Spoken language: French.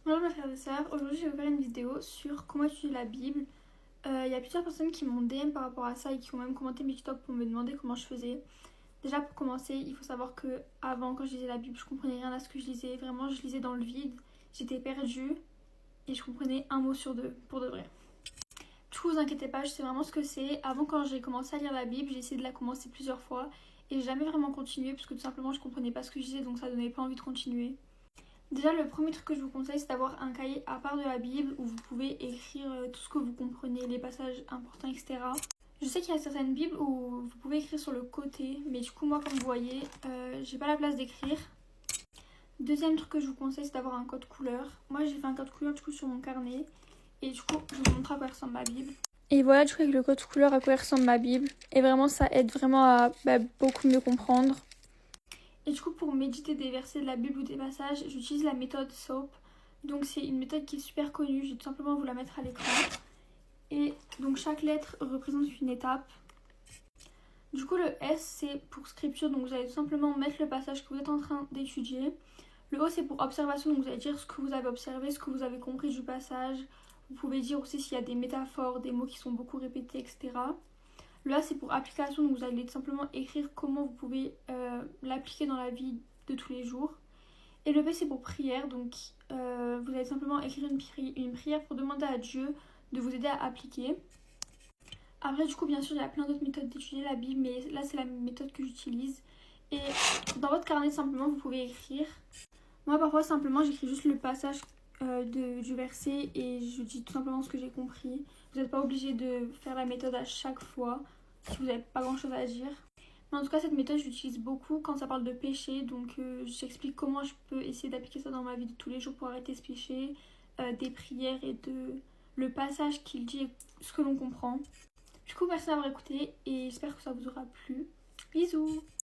Bonjour mes frères et sœurs, aujourd'hui je vais vous faire une vidéo sur comment étudier la Bible. Il y a plusieurs personnes qui m'ont DM par rapport à ça et qui ont même commenté mes TikTok pour me demander comment je faisais. Déjà pour commencer, il faut savoir que avant quand je lisais la Bible, je comprenais rien à ce que je lisais. Vraiment, je lisais dans le vide, j'étais perdue et je comprenais un mot sur deux, pour de vrai. Du coup, vous inquiétez pas, je sais vraiment ce que c'est. Avant, quand j'ai commencé à lire la Bible, j'ai essayé de la commencer plusieurs fois et j'ai jamais vraiment continué parce que tout simplement je comprenais pas ce que je disais, donc ça donnait pas envie de continuer. Déjà, le premier truc que je vous conseille, c'est d'avoir un cahier à part de la Bible où vous pouvez écrire tout ce que vous comprenez, les passages importants, etc. Je sais qu'il y a certaines Bibles où vous pouvez écrire sur le côté, mais du coup, moi, comme vous voyez, j'ai pas la place d'écrire. Deuxième truc que je vous conseille, c'est d'avoir un code couleur. Moi, j'ai fait un code couleur du coup sur mon carnet, et du coup, je vous montre à quoi ressemble ma Bible. Et voilà, du coup, avec le code couleur, à quoi ressemble ma Bible. Et vraiment, ça aide vraiment à beaucoup mieux comprendre. Et du coup, pour méditer des versets de la Bible ou des passages, j'utilise la méthode SOAP. Donc c'est une méthode qui est super connue, je vais tout simplement vous la mettre à l'écran. Et donc chaque lettre représente une étape. Du coup, le S, c'est pour scripture, donc vous allez tout simplement mettre le passage que vous êtes en train d'étudier. Le O, c'est pour observation, donc vous allez dire ce que vous avez observé, ce que vous avez compris du passage. Vous pouvez dire aussi s'il y a des métaphores, des mots qui sont beaucoup répétés, etc. Le A, c'est pour application, donc vous allez tout simplement écrire comment vous pouvez l'appliquer dans la vie de tous les jours. Et le B, c'est pour prière, donc vous allez simplement écrire une prière pour demander à Dieu de vous aider à appliquer. Après, du coup, bien sûr, il y a plein d'autres méthodes d'étudier la Bible, mais là, c'est la méthode que j'utilise. Et dans votre carnet, simplement, vous pouvez écrire. Moi, parfois, simplement, j'écris juste le passage du verset et je dis tout simplement ce que j'ai compris. Vous n'êtes pas obligé de faire la méthode à chaque fois si vous n'avez pas grand chose à dire. Mais en tout cas, cette méthode, je l'utilise beaucoup quand ça parle de péché. Donc, j'explique comment je peux essayer d'appliquer ça dans ma vie de tous les jours pour arrêter ce péché, des prières et de le passage qu'il dit et ce que l'on comprend. Du coup, merci d'avoir écouté et j'espère que ça vous aura plu. Bisous!